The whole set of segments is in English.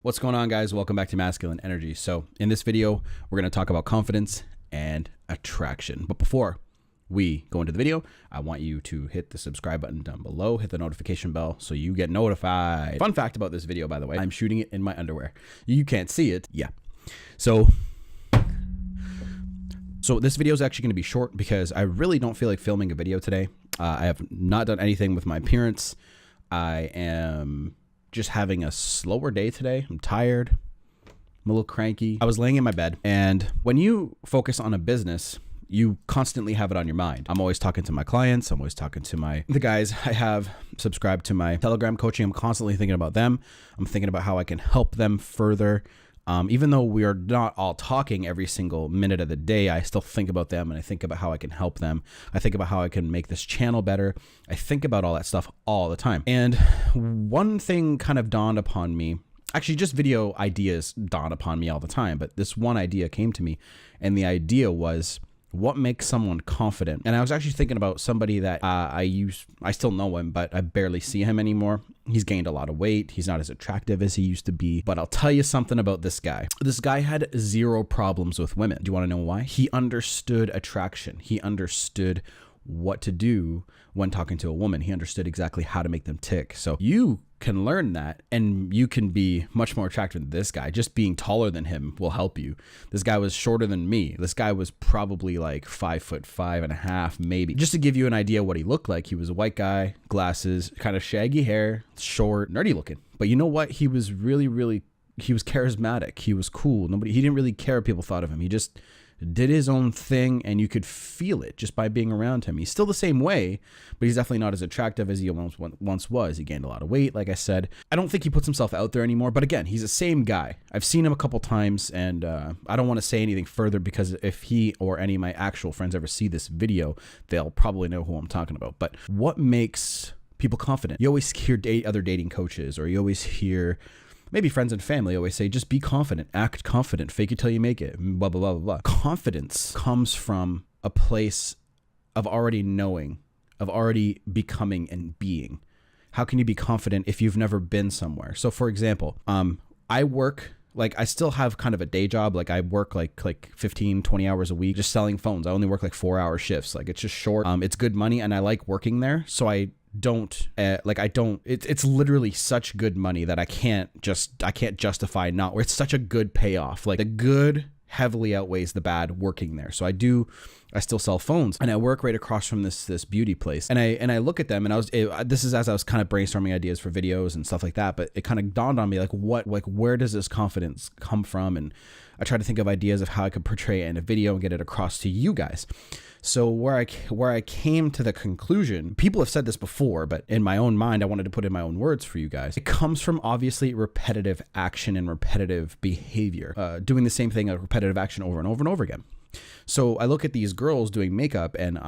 What's going on, guys? Welcome back to Masculine Energy. So in this video, we're going to talk about confidence and attraction. But before we go into the video, I want you to hit the subscribe button down below, hit the notification bell so you get notified. Fun fact about this video, by the way, I'm shooting it in my underwear. You can't see it. Yeah. So this video is actually going to be short because I really don't feel like filming a video today. I have not done anything with my appearance. I am just having a slower day today. I'm tired. I'm a little cranky. I was laying in my bed, and when you focus on a business, you constantly have it on your mind. I'm always talking to my clients. I'm always talking to the guys I have subscribed to my Telegram coaching. I'm constantly thinking about them. I'm thinking about how I can help them further. Even though we are not all talking every single minute of the day, I still think about them, and I think about how I can help them. I think about how I can make this channel better. I think about all that stuff all the time. And one thing kind of dawned upon me. Actually, just video ideas dawn upon me all the time, but this one idea came to me, and the idea was, what makes someone confident? And I was actually thinking about somebody that I still know him, but I barely see him anymore. He's gained a lot of weight. He's not as attractive as he used to be. But I'll tell you something about this guy. This guy had zero problems with women. Do you want to know why? He understood attraction. He understood what to do when talking to a woman. He understood exactly how to make them tick. So you can learn that, and you can be much more attractive than this guy. Just being taller than him will help you. This guy was shorter than me. This guy was probably like 5'5.5", maybe. Just to give you an idea what he looked like, he was a white guy, glasses, kind of shaggy hair, short, nerdy looking. But you know what? He was he was charismatic. He was cool. He didn't really care what people thought of him. He just did his own thing, and you could feel it just by being around him. He's still the same way, but he's definitely not as attractive as he once was. He gained a lot of weight, like I said. I don't think he puts himself out there anymore, but again, he's the same guy. I've seen him a couple times, and I don't want to say anything further because if he or any of my actual friends ever see this video, they'll probably know who I'm talking about. But what makes people confident? You always hear other dating coaches, or you always hear maybe friends and family always say, just be confident, act confident, fake it till you make it, blah, blah, blah, blah. Confidence comes from a place of already knowing, of already becoming and being. How can you be confident if you've never been somewhere? So for example, I work, like I still have kind of a day job. Like I work like 15, 20 hours a week just selling phones. I only work like 4-hour shifts. Like it's just short. It's good money, and I like working there. So it's literally such good money that I can't justify not, where it's such a good payoff. Like the good heavily outweighs the bad working there. So I still sell phones, and I work right across from this beauty place, and I look at them, and this is as I was kind of brainstorming ideas for videos and stuff like that, but it kind of dawned on me where does this confidence come from? And I try to think of ideas of how I could portray it in a video and get it across to you guys. So where I came to the conclusion, people have said this before, but in my own mind, I wanted to put in my own words for you guys. It comes from obviously repetitive action and repetitive behavior, doing the same thing, a repetitive action over and over and over again. So I look at these girls doing makeup and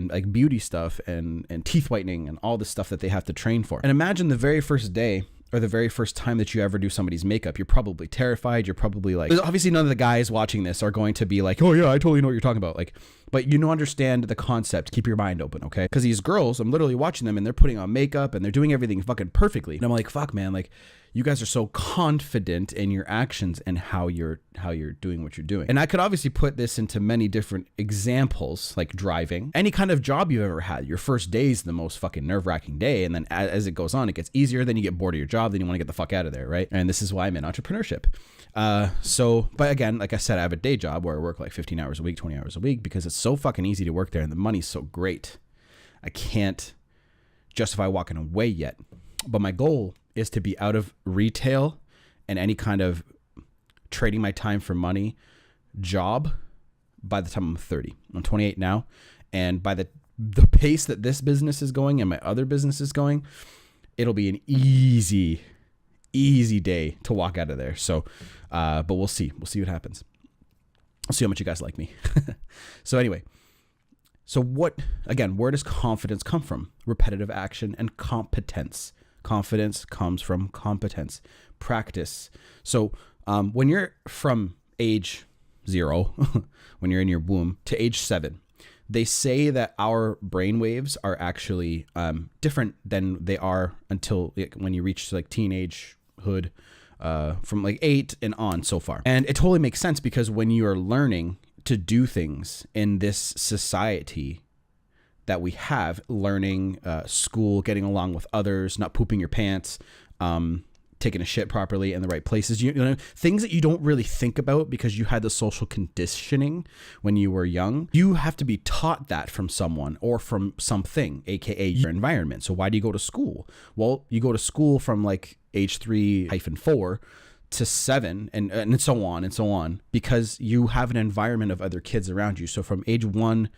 like beauty stuff and teeth whitening and all the stuff that they have to train for. And imagine the very first day, or the very first time that you ever do somebody's makeup. You're probably terrified. You're probably like, obviously none of the guys watching this are going to be like, oh yeah, I totally know what you're talking about. Like, but you understand the concept. Keep your mind open, okay? Because these girls, I'm literally watching them, and they're putting on makeup and they're doing everything fucking perfectly. And I'm like, fuck, man, like you guys are so confident in your actions and how you're doing what you're doing. And I could obviously put this into many different examples, like driving, any kind of job you've ever had. Your first day is the most fucking nerve-wracking day, and then as it goes on, it gets easier. Then you get bored of your job, then you want to get the fuck out of there, right? And this is why I'm in entrepreneurship. But again, like I said, I have a day job where I work like 15 hours a week, 20 hours a week, because it's so fucking easy to work there, and the money's so great. I can't justify walking away yet. But my goal is to be out of retail and any kind of trading my time for money job by the time I'm 30. I'm 28 now. And by the pace that this business is going and my other business is going, it'll be an easy day to walk out of there. So, but we'll see. We'll see what happens. I'll see how much you guys like me. So anyway, where does confidence come from? Repetitive action and competence. Confidence comes from competence, practice. So when you're from age 0, when you're in your womb, to age 7, they say that our brain waves are actually different than they are until when you reach like teenagehood. from like 8 and on so far. And it totally makes sense because when you are learning to do things in this society that we have, learning, school, getting along with others, not pooping your pants, taking a shit properly in the right places, you know, things that you don't really think about because you had the social conditioning when you were young. You have to be taught that from someone or from something, aka your environment. So why do you go to school? Well, you go to school from like age 3-4 to 7 and so on and so on, because you have an environment of other kids around you. So from age 1,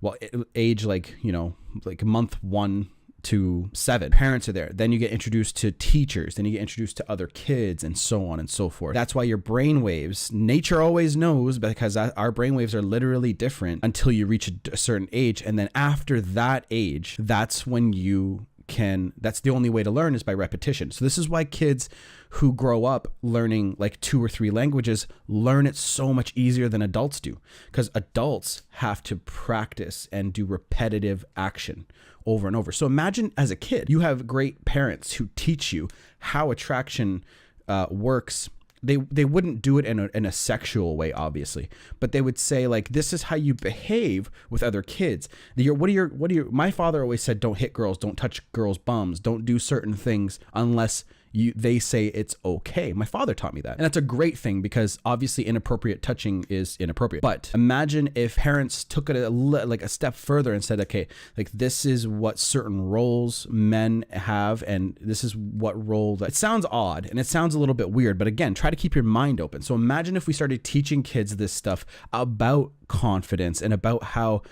well, age like, you know, like month 1 to 7, parents are there. Then you get introduced to teachers, then you get introduced to other kids, and so on and so forth. That's why your brain waves, nature always knows, because our brain waves are literally different until you reach a certain age. And then after that age, that's when that's the only way to learn, is by repetition. So this is why kids who grow up learning like 2 or 3 languages learn it so much easier than adults do, because adults have to practice and do repetitive action over and over. So imagine as a kid, you have great parents who teach you how attraction works. They wouldn't do it in a sexual way, obviously, but they would say like, this is how you behave with other kids. My father always said, don't hit girls, don't touch girls' bums, don't do certain things unless they say it's okay. My father taught me that. And that's a great thing, because obviously inappropriate touching is inappropriate. But imagine if parents took it a step further and said, okay, like this is what certain roles men have, and this is what role that. It sounds odd and it sounds a little bit weird, but again, try to keep your mind open. So imagine if we started teaching kids this stuff about confidence and about how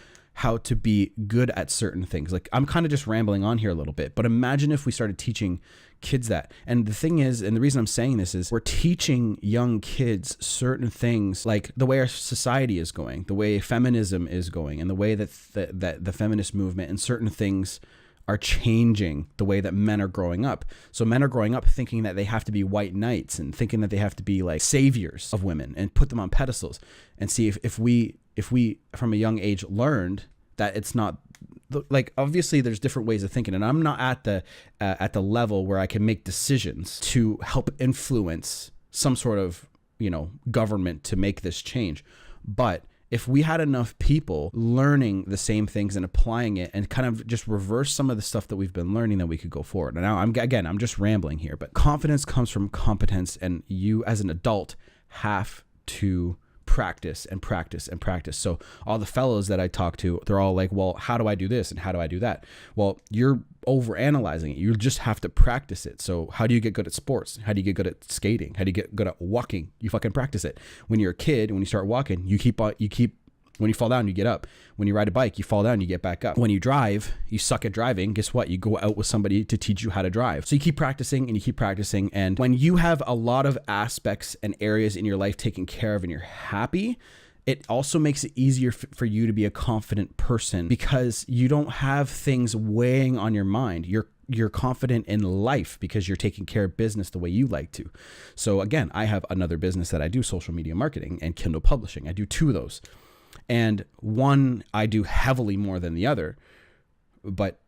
to be good at certain things. Like, I'm kind of just rambling on here a little bit, but imagine if we started teaching kids that. And the thing is, and the reason I'm saying this is, we're teaching young kids certain things, like the way our society is going, the way feminism is going, and the way that the feminist movement and certain things are changing the way that men are growing up. So men are growing up thinking that they have to be white knights and thinking that they have to be like saviors of women and put them on pedestals. And see if we from a young age learned that it's not, like, obviously there's different ways of thinking, and I'm not at the level where I can make decisions to help influence some sort of, you know, government to make this change. But if we had enough people learning the same things and applying it and kind of just reverse some of the stuff that we've been learning, then we could go forward. And now I'm just rambling here, but confidence comes from competence, and you as an adult have to practice and practice and practice. So all the fellows that I talk to, they're all like, well, how do I do this and how do I do that? Well, you're overanalyzing it. You just have to practice it. So how do you get good at sports? How do you get good at skating? How do you get good at walking? You fucking practice it. When you're a kid, when you start walking, you keep when you fall down, you get up. When you ride a bike, you fall down, you get back up. When you drive, you suck at driving. Guess what? You go out with somebody to teach you how to drive. So you keep practicing and you keep practicing. And when you have a lot of aspects and areas in your life taken care of and you're happy, it also makes it easier for you to be a confident person, because you don't have things weighing on your mind. You're confident in life because you're taking care of business the way you like to. So again, I have another business that I do, social media marketing and Kindle publishing. I do 2 of those. And one I do heavily more than the other, but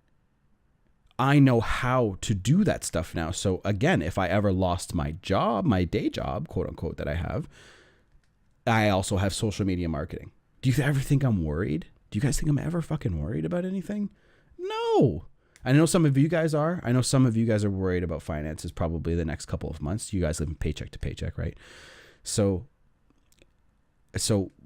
I know how to do that stuff now. So again, if I ever lost my job, my day job, quote unquote, that I have, I also have social media marketing. Do you ever think I'm worried? Do you guys think I'm ever fucking worried about anything? No. I know some of you guys are. I know some of you guys are worried about finances probably the next couple of months. You guys live paycheck to paycheck, right? So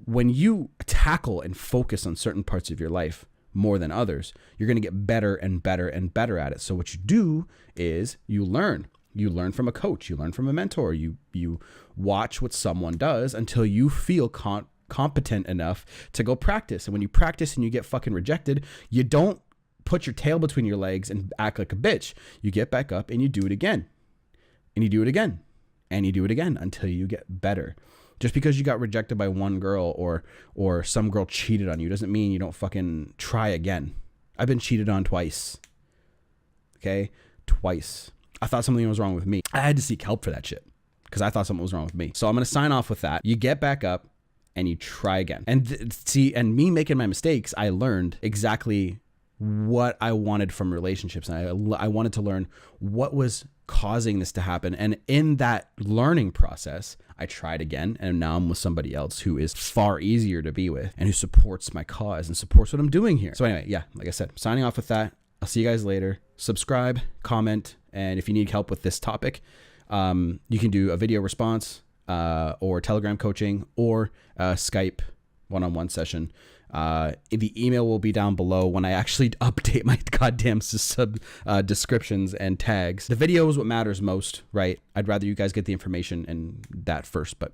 when you tackle and focus on certain parts of your life more than others, you're going to get better and better and better at it. So what you do is you learn. You learn from a coach. You learn from a mentor. You watch what someone does until you feel competent enough to go practice. And when you practice and you get fucking rejected, you don't put your tail between your legs and act like a bitch. You get back up and you do it again. And you do it again. And you do it again until you get better. Just because you got rejected by one girl or some girl cheated on you doesn't mean you don't fucking try again. I've been cheated on twice. Okay? Twice. I thought something was wrong with me. I had to seek help for that shit because I thought something was wrong with me. So I'm going to sign off with that. You get back up and you try again. And me making my mistakes, I learned exactly what I wanted from relationships. And I wanted to learn what was causing this to happen. And in that learning process, I tried again. And now I'm with somebody else who is far easier to be with and who supports my cause and supports what I'm doing here. So anyway, yeah, like I said, signing off with that. I'll see you guys later. Subscribe, comment, and if you need help with this topic, you can do a video response or Telegram coaching or Skype one-on-one session. The email will be down below when I actually update my goddamn descriptions and tags. The video is what matters most, right? I'd rather you guys get the information and that first, but